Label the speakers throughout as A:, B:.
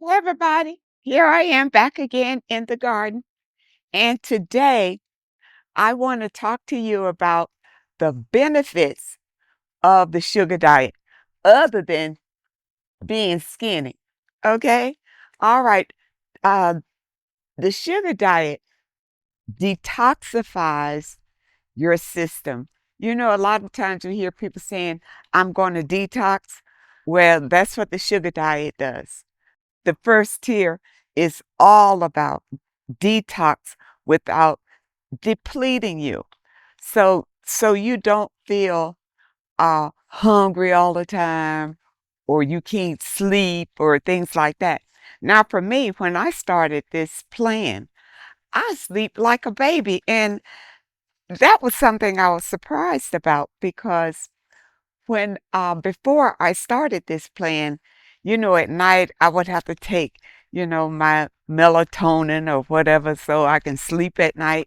A: Hey everybody, here I am back again in the garden. And today I want to talk to you about the benefits of the sugar diet other than being skinny. Okay? All right. Uh, the sugar diet detoxifies your system. You know, a lot of times you hear people saying, I'm going to detox. Well, that's what the sugar diet does. The first tier is all about detox without depleting you. So you don't feel hungry all the time or you can't sleep or things like that. Now for me, when I started this plan, I sleep like a baby. And that was something I was surprised about because when before I started this plan, at night I would have to take, my melatonin or whatever so I can sleep at night.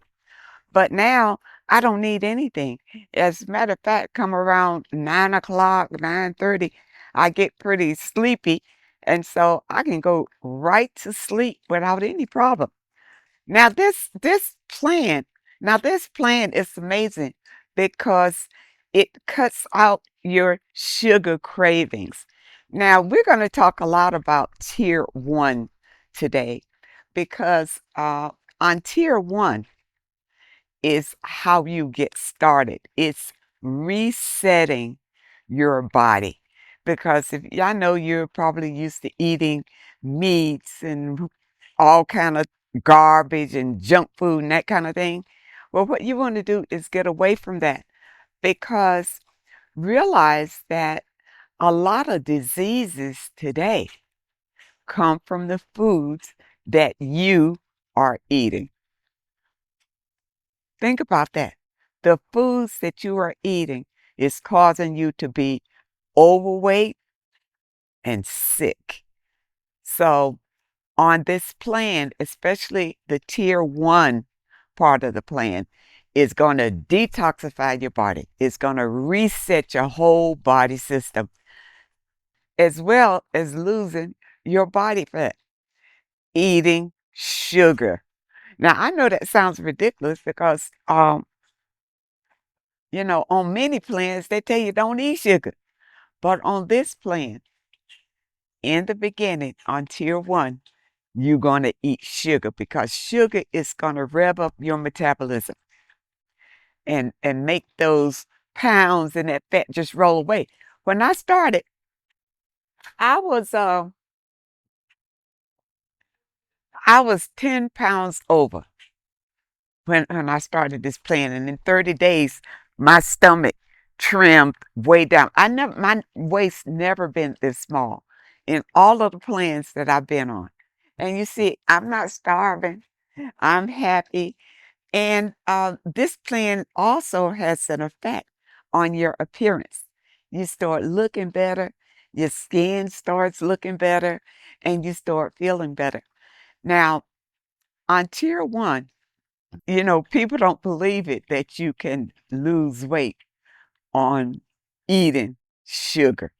A: But now I don't need anything. As a matter of fact, come around 9 o'clock, 9:30, I get pretty sleepy. And so I can go right to sleep without any problem. Now this plan is amazing because it cuts out your sugar cravings. Now we're going to talk a lot about tier 1 today because on tier 1 is how you get started. It's resetting your body because if I know you're probably used to eating meats and all kind of garbage and junk food and that kind of thing. Well, what you want to do is get away from that because realize that a lot of diseases today come from the foods that you are eating. Think about that. The foods that you are eating is causing you to be overweight and sick. So on this plan, especially the tier 1 part of the plan, is going to detoxify your body. It's going to reset your whole body system, as well as losing your body fat, eating sugar. Now, I know that sounds ridiculous because, on many plans, they tell you don't eat sugar. But on this plan, in the beginning, on tier 1, you're going to eat sugar because sugar is going to rev up your metabolism and make those pounds and that fat just roll away. When I started, I was uh I was 10 pounds over when I started this plan, and in 30 days my stomach trimmed way down. My waist never been this small in all of the plans that I've been on. And you see, I'm not starving. I'm happy. And this plan also has an effect on your appearance. You start looking better, your skin starts looking better, and you start feeling better. Now, on tier 1, people don't believe it that you can lose weight on eating sugar.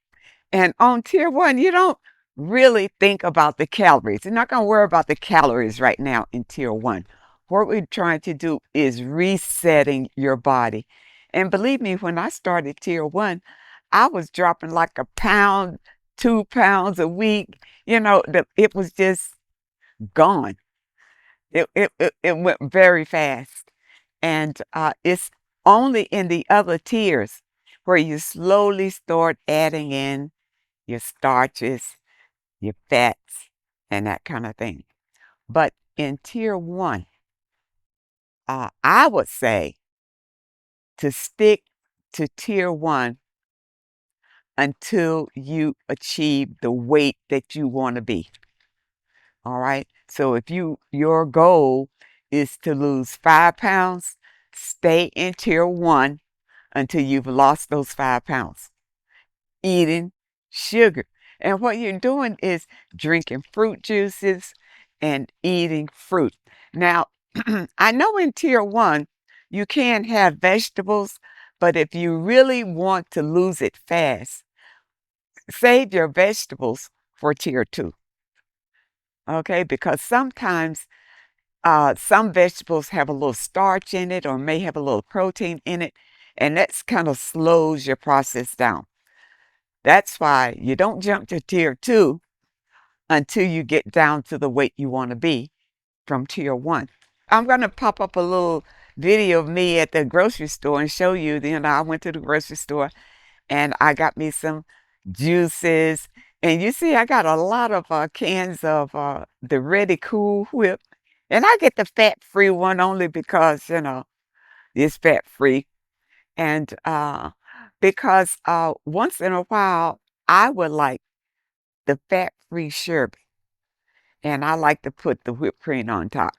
A: And on tier 1, you don't really think about the calories. You're not going to worry about the calories right now in tier 1. What we're trying to do is resetting your body. And believe me, when I started tier 1, I was dropping like a pound, 2 pounds a week. It was just gone. It went very fast. And it's only in the other tiers where you slowly start adding in your starches, your fats, and that kind of thing. But in tier 1, I would say to stick to tier 1 until you achieve the weight that you want to be. All right. So if your goal is to lose 5 pounds, stay in tier 1 until you've lost those 5 pounds. Eating sugar. And what you're doing is drinking fruit juices and eating fruit. Now, I know in tier 1, you can have vegetables, but if you really want to lose it fast, save your vegetables for tier 2. Okay, because sometimes some vegetables have a little starch in it or may have a little protein in it, and that's kind of slows your process down. That's why you don't jump to tier 2 until you get down to the weight you want to be from tier 1. I'm going to pop up a little video of me at the grocery store and show you. I went to the grocery store and I got me some juices. And you see, I got a lot of cans of the Ready Cool Whip. And I get the fat-free one only because, it's fat-free. And because once in a while, I would like the fat-free sherbet. And I like to put the whipped cream on top.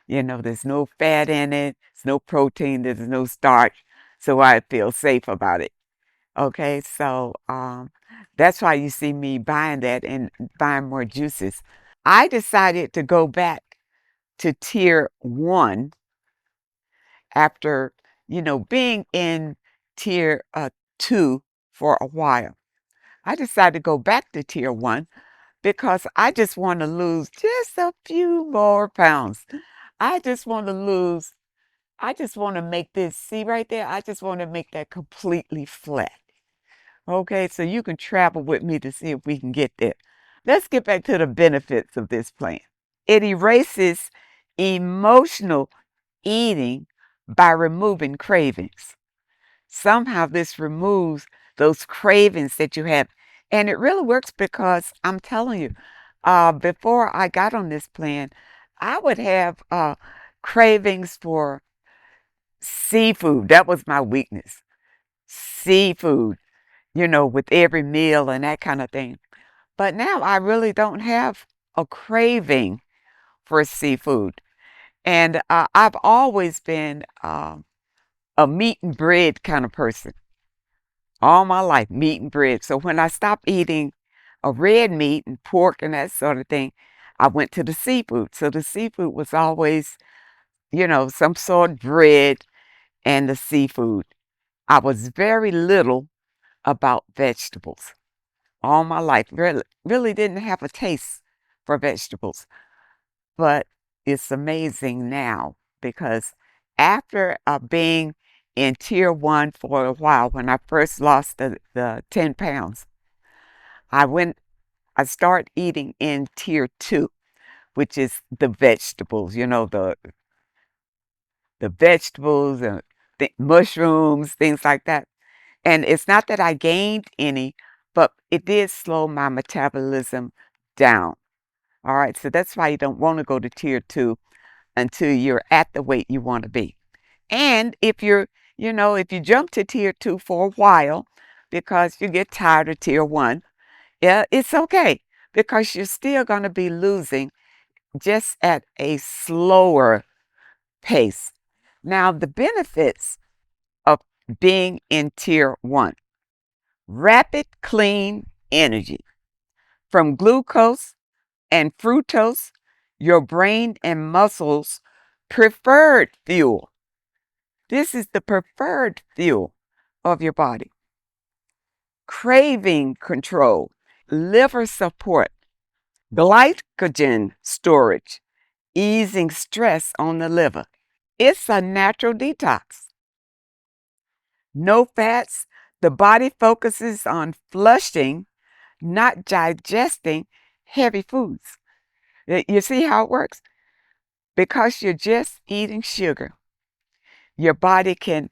A: There's no fat in it, there's no protein, there's no starch, so I feel safe about it. Okay, so that's why you see me buying that and buying more juices. I decided to go back to tier 1 after, being in tier 2 for a while. I decided to go back to tier 1 because I just want to lose just a few more pounds. I just want to lose, I just want to make this, see right there? I just want to make that completely flat. Okay, so you can travel with me to see if we can get there. Let's get back to the benefits of this plan. It erases emotional eating by removing cravings. Somehow this removes those cravings that you have. And it really works because I'm telling you, before I got on this plan, I would have cravings for seafood. That was my weakness. Seafood, with every meal and that kind of thing. But now I really don't have a craving for seafood. And I've always been a meat and bread kind of person. All my life, meat and bread. So when I stopped eating a red meat and pork and that sort of thing, I went to the seafood. So the seafood was always, some sort of bread and the seafood. I was very little about vegetables. All my life, really didn't have a taste for vegetables. But it's amazing now because after being in tier 1 for a while, when I first lost the 10 pounds, I started eating in tier 2, which is the vegetables, the vegetables and mushrooms, things like that. And it's not that I gained any, but it did slow my metabolism down. All right, so that's why you don't want to go to tier 2 until you're at the weight you want to be. And if you jump to tier 2 for a while because you get tired of tier 1, yeah, it's okay because you're still going to be losing just at a slower pace. Now, the benefits of being in tier 1: rapid, clean energy from glucose and fructose, your brain and muscles preferred fuel. This is the preferred fuel of your body. Craving control, liver support, glycogen storage, easing stress on the liver. It's a natural detox. No fats. The body focuses on flushing, not digesting heavy foods. You see how it works? Because you're just eating sugar, your body can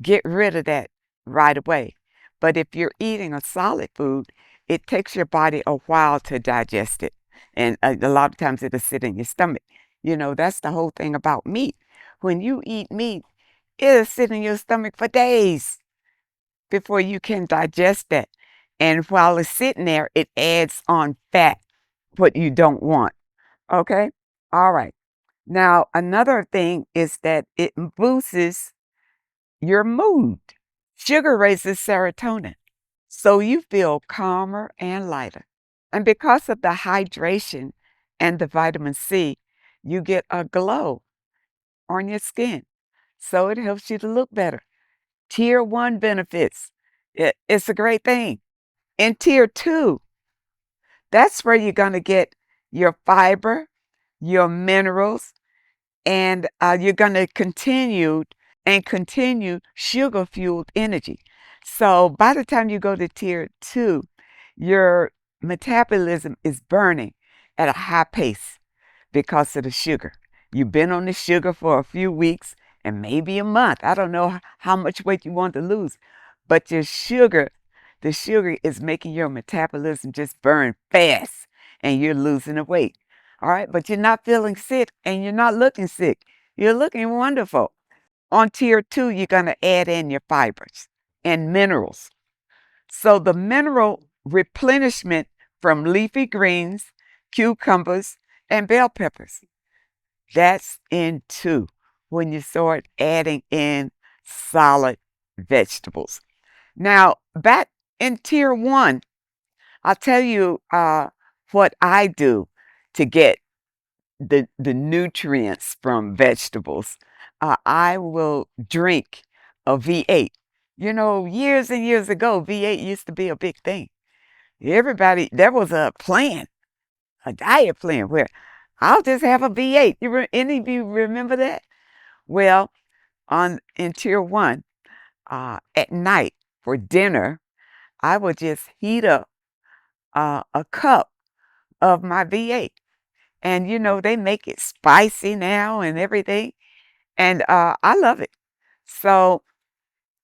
A: get rid of that right away. But if you're eating a solid food, it takes your body a while to digest it. And a lot of times it'll sit in your stomach. That's the whole thing about meat. When you eat meat, it'll sit in your stomach for days before you can digest that. And while it's sitting there, it adds on fat, what you don't want. Okay? All right. Now, another thing is that it boosts your mood. Sugar raises serotonin, so you feel calmer and lighter. And because of the hydration and the vitamin C, you get a glow on your skin. So it helps you to look better. Tier 1 benefits. It's a great thing. In tier 2, that's where you're going to get your fiber, your minerals, and you're going to continue sugar fueled energy. So by the time you go to tier two, your metabolism is burning at a high pace because of the sugar. You've been on the sugar for a few weeks and maybe a month. I don't know how much weight you want to lose, but the sugar is making your metabolism just burn fast and you're losing the weight. All right, but you're not feeling sick and you're not looking sick. You're looking wonderful. On tier two, you're going to add in your fibers and minerals. So the mineral replenishment from leafy greens, cucumbers, and bell peppers. That's in two when you start adding in solid vegetables. Now, back in tier one, I'll tell you what I do to get the nutrients from vegetables. I will drink a V8. You know, years and years ago, V8 used to be a big thing. Everybody, there was a plan, a diet plan where I'll just have a V8. Any of you remember that? Well, on in tier one, at night for dinner, I would just heat up a cup of my V8. And you know, they make it spicy now and everything. And I love it. So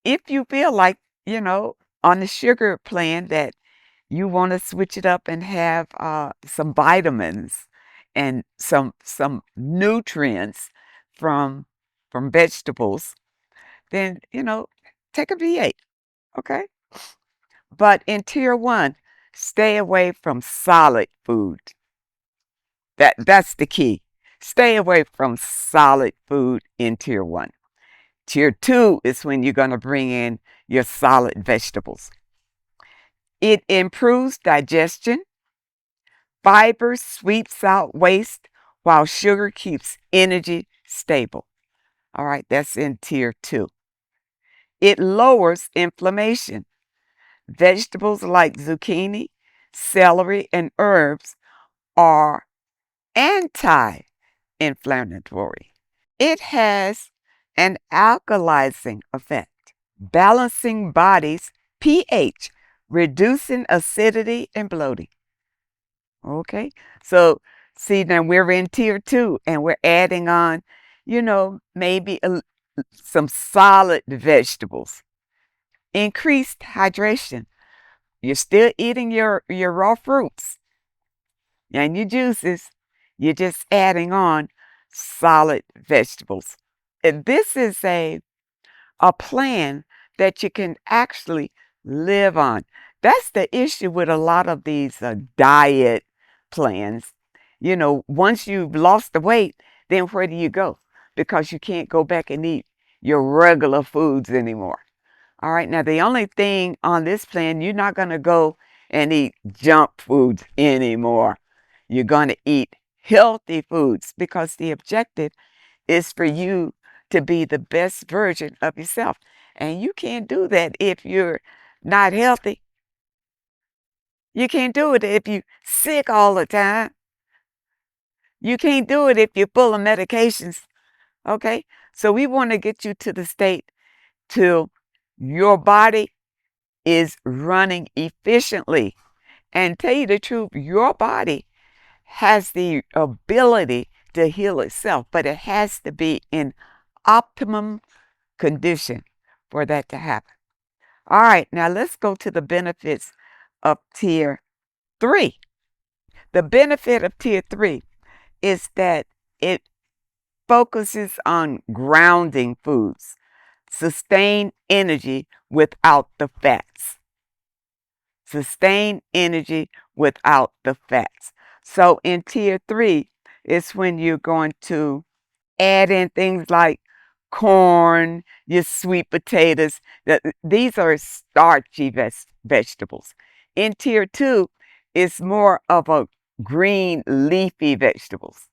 A: if you feel like, you know, on the sugar plan that you want to switch it up and have some vitamins and some nutrients from from vegetables, then you know, take a V8, okay? But in tier one, stay away from solid food. That's the key. Stay away from solid food in tier one. Tier two is when you're going to bring in your solid vegetables. It improves digestion. Fiber sweeps out waste while sugar keeps energy stable. All right, that's in tier two. It lowers inflammation. Vegetables like zucchini, celery, and herbs are anti inflammatory. It has an alkalizing effect, balancing body's pH, reducing acidity and bloating. Okay, so see, now we're in tier two and we're adding on, you know, maybe some solid vegetables, increased hydration. You're still eating your raw fruits and your juices. You're just adding on solid vegetables. And this is a plan that you can actually live on. That's the issue with a lot of these diet plans. You know, once you've lost the weight, then where do you go? Because you can't go back and eat your regular foods anymore. All right, now the only thing on this plan, you're not going to go and eat junk foods anymore. You're going to eat healthy foods because the objective is for you to be the best version of yourself. And you can't do that if you're not healthy. You can't do it if you're sick all the time. You can't do it if you're full of medications. Okay? So we want to get you to the state till your body is running efficiently. And tell you the truth, your body has the ability to heal itself, but it has to be in optimum condition for that to happen. All right, now let's go to the benefits of tier three. The benefit of tier three is that it focuses on grounding foods, sustain energy without the fats. Sustain energy without the fats. So in tier three, it's when you're going to add in things like corn, your sweet potatoes. These are starchy vegetables. In tier two, it's more of a green leafy vegetables.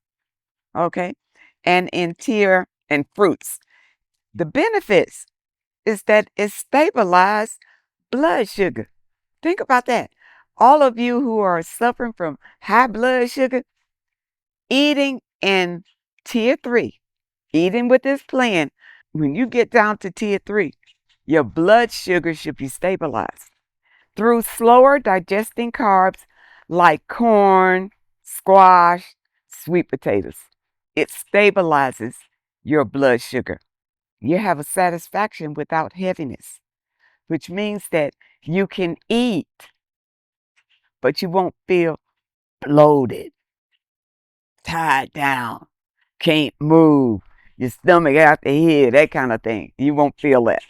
A: Okay. And fruits. The benefits is that it stabilizes blood sugar. Think about that. All of you who are suffering from high blood sugar, eating in tier 3, eating with this plan, when you get down to tier 3, your blood sugar should be stabilized through slower digesting carbs like corn, squash, sweet potatoes. It stabilizes your blood sugar. You have a satisfaction without heaviness, which means that you can eat, but you won't feel bloated, tied down, can't move, your stomach out the head, that kind of thing. You won't feel that.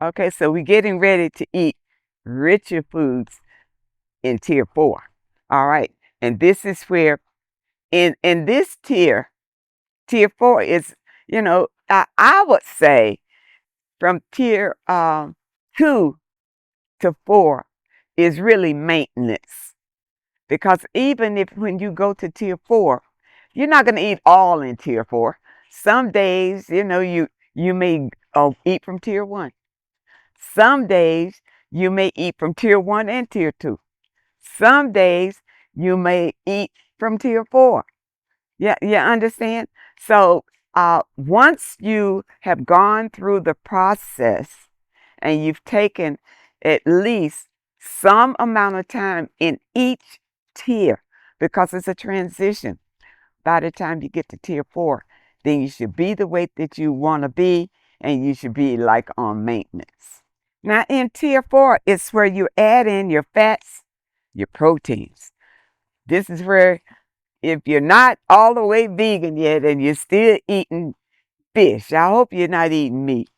A: Okay, so we're getting ready to eat richer foods in tier 4. All right, and this is where in this tier 4 is, I would say from tier 2 to 4 is really maintenance. Because even if when you go to tier 4, you're not going to eat all in tier 4. Some days, you may eat from tier 1. Some days you may eat from tier 1 and tier 2. Some days you may eat from tier 4. Yeah, you understand? So once you have gone through the process and you've taken at least some amount of time in each tier, because it's a transition. By the time you get to tier 4, then you should be the weight that you want to be, and you should be like on maintenance. Now in tier 4, it's where you add in your fats, your proteins. This is where, if you're not all the way vegan yet and you're still eating fish, I hope you're not eating meat,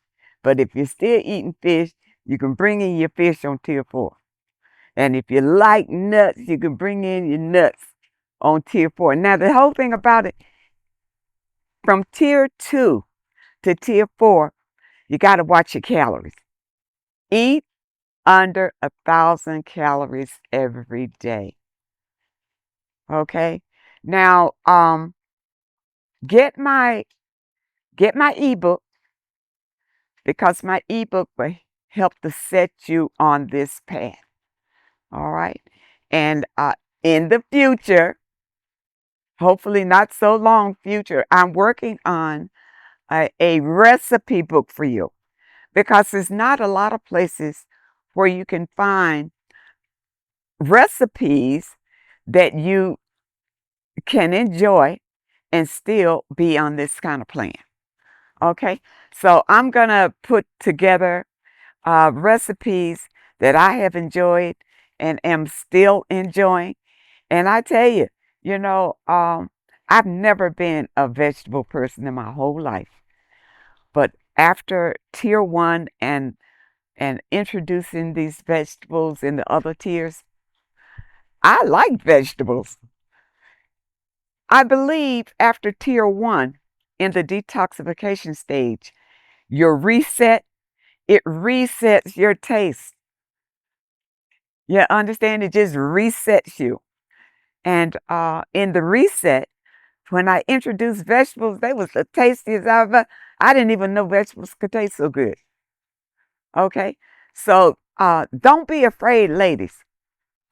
A: but if you're still eating fish, you can bring in your fish on tier 4. And if you like nuts, you can bring in your nuts on tier 4. Now, the whole thing about it, from tier 2 to tier 4, you got to watch your calories. Eat under 1,000 calories every day. Okay? Now, get my ebook, because my ebook will help to set you on this path. All right? And in the future, hopefully not so long future, I'm working on a recipe book for you, because there's not a lot of places where you can find recipes that you can enjoy and still be on this kind of plan. Okay, so I'm gonna put together recipes that I have enjoyed and am still enjoying. And I tell you, I've never been a vegetable person in my whole life. But after tier 1 and introducing these vegetables in the other tiers, I like vegetables. I believe after tier 1, in the detoxification stage, your reset, it resets your taste. You understand? It just resets you. And in the reset, when I introduced vegetables, they was the tastiest I've ever. I didn't even know vegetables could taste so good. Okay? So don't be afraid, ladies,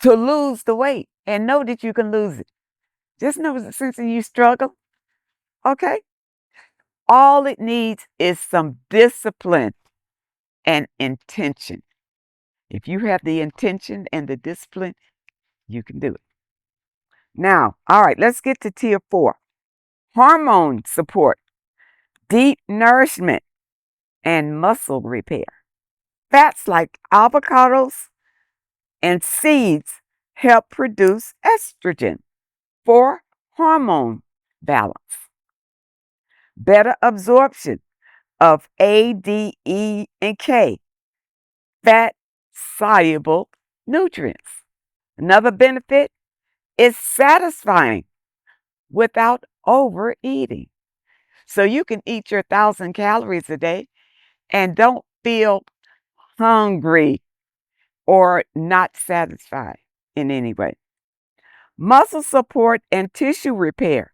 A: to lose the weight, and know that you can lose it. Just know that since you struggle, okay? All it needs is some discipline and intention. If you have the intention and the discipline, you can do it. Now, all right, let's get to tier 4. Hormone support, deep nourishment, and muscle repair. Fats like avocados and seeds help produce estrogen for hormone balance. Better absorption of A, D, E, and K, fat soluble nutrients. Another benefit is satisfying without overeating. So you can eat your 1,000 calories a day and don't feel hungry or not satisfied in any way. Muscle support and tissue repair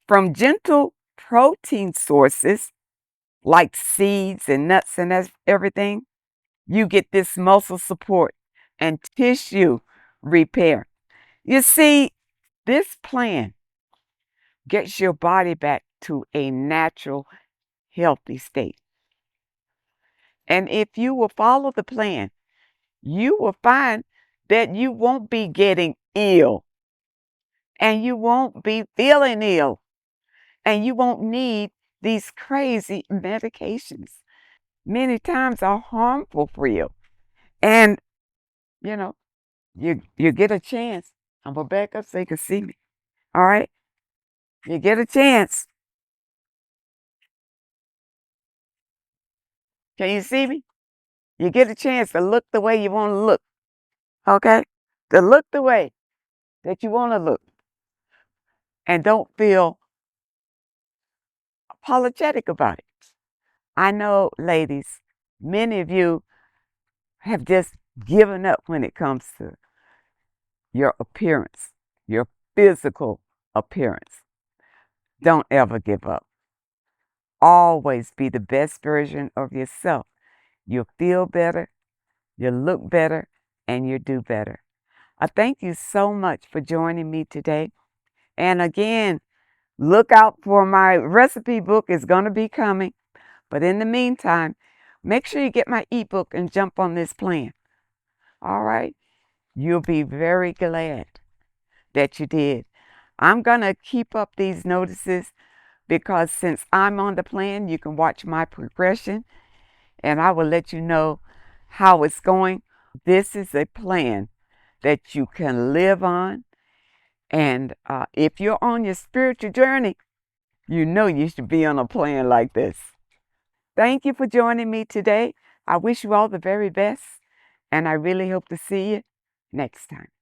A: from gentle protein sources like seeds and nuts and everything. You get this muscle support and tissue repair. You see, this plan gets your body back to a natural, healthy state. And if you will follow the plan, you will find that you won't be getting ill and you won't be feeling ill and you won't need these crazy medications. Many times are harmful for you. And, you know, you get a chance. I'm going to back up so you can see me. All right? You get a chance. Can you see me? You get a chance to look the way you want to look. Okay? To look the way that you want to look. And don't feel apologetic about it. I know, ladies, many of you have just given up when it comes to your appearance, your physical appearance. Don't ever give up. Always be the best version of yourself. You'll feel better, you'll look better, and you'll do better. I thank you so much for joining me today. And again, look out for my recipe book. It's going to be coming. But in the meantime, make sure you get my ebook and jump on this plan. All right? You'll be very glad that you did. I'm going to keep up these notices because since I'm on the plan, you can watch my progression and I will let you know how it's going. This is a plan that you can live on. And if you're on your spiritual journey, you know you should be on a plan like this. Thank you for joining me today. I wish you all the very best, and I really hope to see you next time.